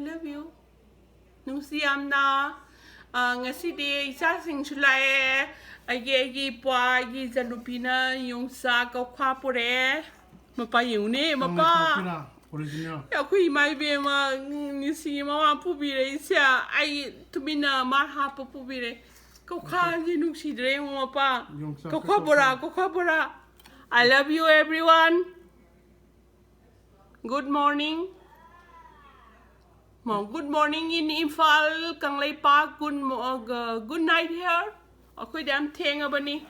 love you. Nusiam na. Ngasi isa sing chulai. Agi pa agi zalupina yung sa kakwa pure. Mapa yung ni mapa. Original. Ya kui mai be ma nisi ma pubire sia ai tumina mar ha pubire. Kakwa ji nusi dre mapa. Kakwa bora. I love you everyone. Good morning. Good morning in Imphal, Kanglei Park. Good night here. Okay, damn thing abani.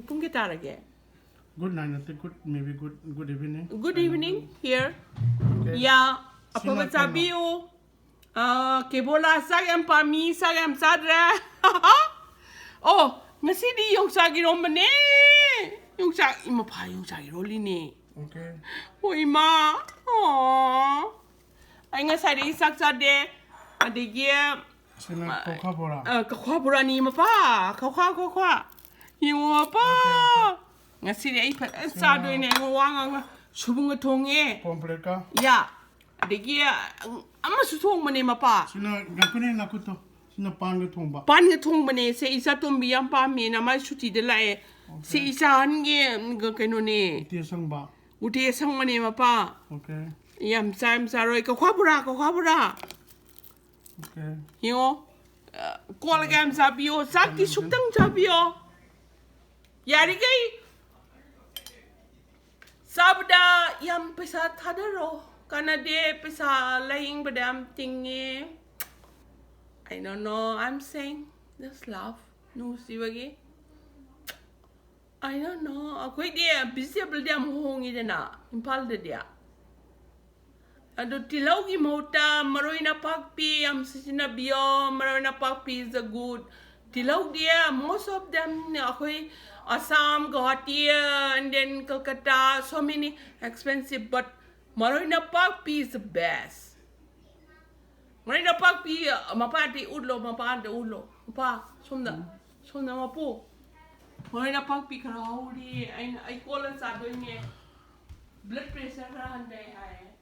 Pung kita lagi. Good night, good maybe good evening. Good evening here. Okay. Yeah, apa bersabi you? Kebola sayam pami sayam sadra. Oh, nasi di yung sagiro mane. Yung sa imapa yung sagiro lini. Okay. Oi ma. Oh. Ay nga sa rin saksade. Adigya. Sina kokabora. Kokabora ni mapa. Kokwa. Yung mapa. Nga sila ay sado ina yung wang subong atong Kompleka. Ya. Adigya. Ama susong mani mapa. Sina gakune nakuto. Sina pan gatong ba. Pan gatong mani sa isa tumbi ang pami na may suti dala sa isa hangi gakano ni. Tiasang ba. Utiasang mani mapa. Okay. Yam saroy kokabora. Okay. Yo, kolagam sabio, sakti sutang sabio. Yari kay sabda yam pesa thadaro, kanade pesa laying badam tingi. I don't know. I'm saying just laugh. No, see wagi. I don't know. Ako dia visible dia mohongi na impal dia. Ado tilaw gi mota maroy na pagpi am sinabiyo maroy na pagpi is a good tilaw dia most of them ako'y Assam, Guwahati and then Kolkata, so many expensive, but maroy na pagpi is the best. Maroy na pagpi mapati ulo mapa somna mapo maroy na pagpi karauli ay kolan sa doon niya blood pressure ra handay ay.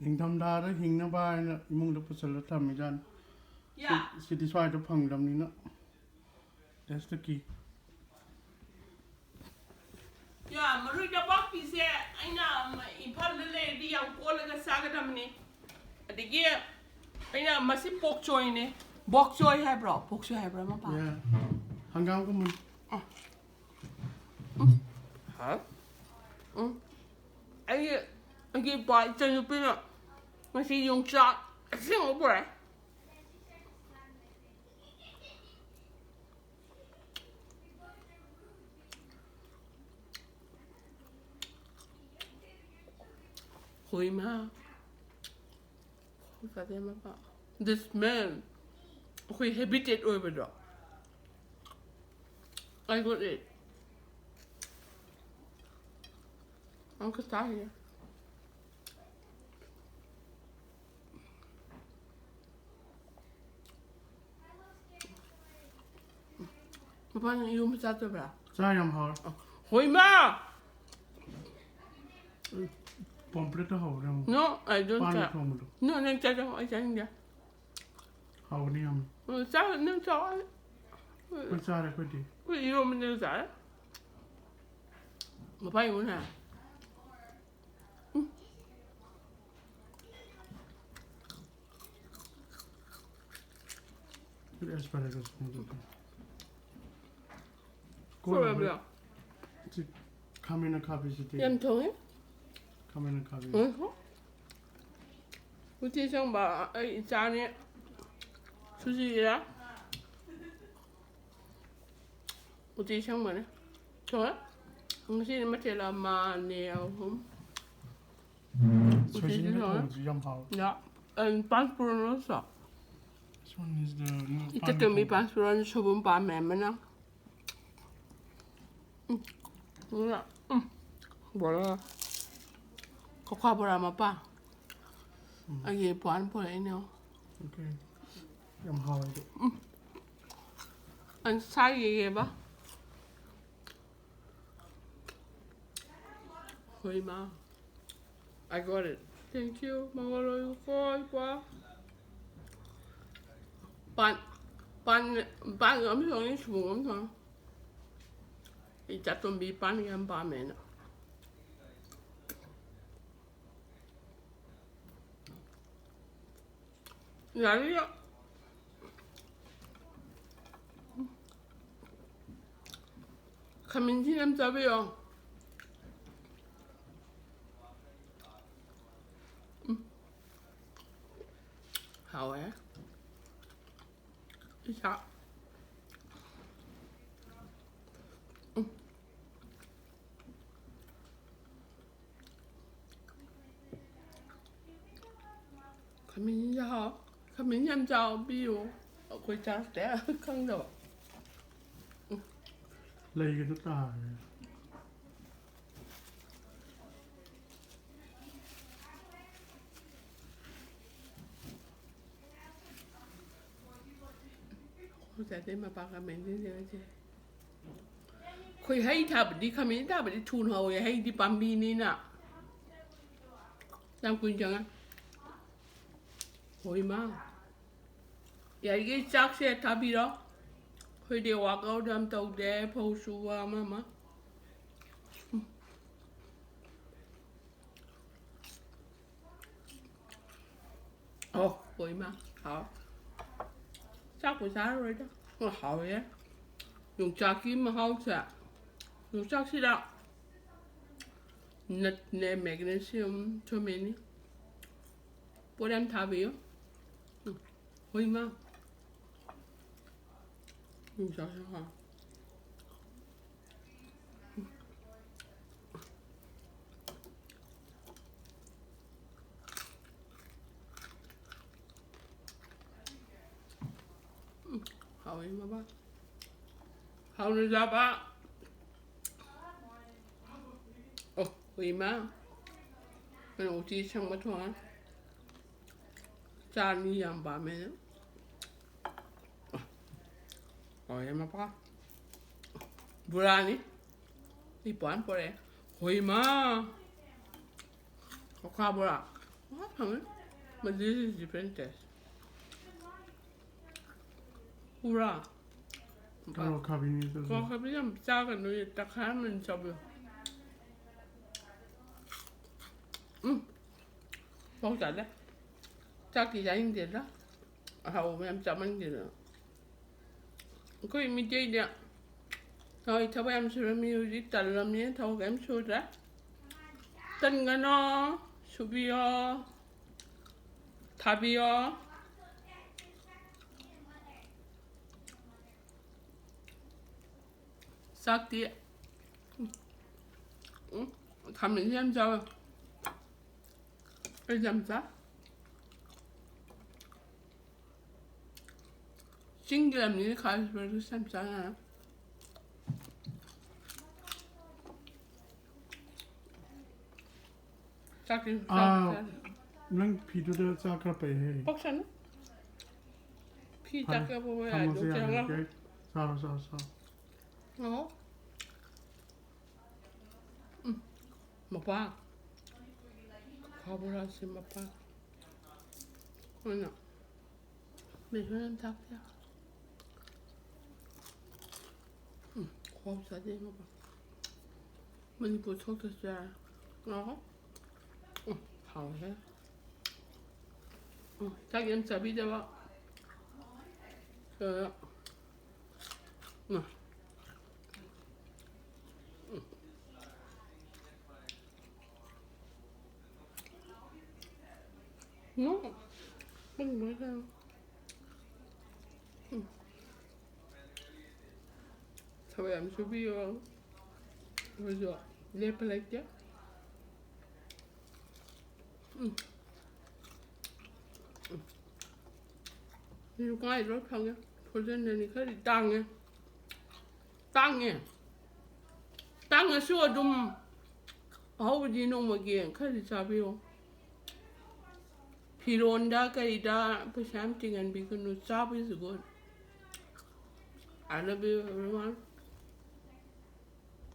Ingdam dara hingna ba na imong da pusala tamijan. Yeah. City swai to pangdam ni na. That's the key. Yeah, maroy na pagpi siya ay na ipal lele di ang kola ka sagadam ni. Adigi ay na masih pork choy ni. Pork choy hai bro mapa. Yeah. Hanggang ko mun. Ha? Ay ba ito pina. Masih yung shot. Sing mo bro. Hoy ma. This man. Okay, habited over there. I got it. I'm here. Paano yung masato ba? Sayam har. Hoy ma! Pompleta haore. No, I don't Pan care. tomulo. No, nagtatang ay sayang niya. Haore ni am. Sa, nang sa, Pasara ko di. iyo mo nila sa. Mapay mo na. Asparagus. Probably. Come in a copy city. Yan tong eh? Come in a copy. Buti siyang ba, ay isa niya. Susi ya. Buti siyang ba ne? So eh? Ang kasi matila mani ako. Especially in the cold, yum how. Yeah. And passport also. This one is the Ito kami passport sa bumpa memang. Wala. Wala. Kakabara mo pa. Ay, puan po rin yun. Okay. Yum how. Ang sayi ba? Hoima. I got it. Thank you. Mahalo kwa. Pan 엄청 좋은 엄청. 이 잣돈 미pan yang 밤에는. 나리야. 가민지 남자배요. Haore. Ja. Kamin nhâm chào biu. Quay cha té không được. Lấy cái nước ta. Sẽ thế mà bà kamin như thế chứ. Quay hay thà đi kamin thà đi thun hồi hay đi bambi ni nè. Đang quên chẳng á. Hoima. Ya 이게 짝새 답이라. 그대 와가우담 떡대 포수와 마마. Hoima. Hảo. Chắc buổi sáng rồi đó. Hảo vậy. Dùng chắc kim mà hảo chả. Dùng chắc xí đạo. Nét nè magnesium cho mình. Bố đem 답이요? Hoima. Dùng chắc xí hả? Hảo mà bác. Hảo nữa ra bác. Hoima. Cái ổ chi xong mất thôi. Cha ni yang ba mẹ. Em mà bác. Burani. Đi bán por đấy. Hoima. Có qua bura. What hả? But this is different test. Hurrah. Có cabin 있어서. Có cái làm sao cái nó ta khá mình sao được. Không trả đấy. Chắc thì anh tiền đó. Hầu em chăm anh tiền nữa. Có mình chơi đi ạ. Thôi cháu em sửa miêu đi tận làm nhé. Thôi em sửa ra. Tân cái nó. 수비요. 답이요. 싹 뒤에. 가면 xem sao. Cái dầm sát. Chính làm như khai rồi xem sao hả? Chắc đi. 난 비두대 짜크라페. 뻑사는? 피 작게 보면 녹잖아. 살아. Một ba. Khoa xin một ba. Ôi nè. Mình phải làm thật chứ. Khoa sao đi một ba. Mình bù thuốc được ra. Nó. Hảo thế. Chắc em sẽ biết được. Rồi. Nè. Nó không mới sao. Sao em sẽ biết không? Rồi rồi. Lép lại chứ. 이거 가이 롭하게 돌렸으니까 땅에 쉬어 좀 아버지 놈에게 칼이 잡이요 비론다 가이다 부샴팅한 비그누 잡이스고 I love you everyone.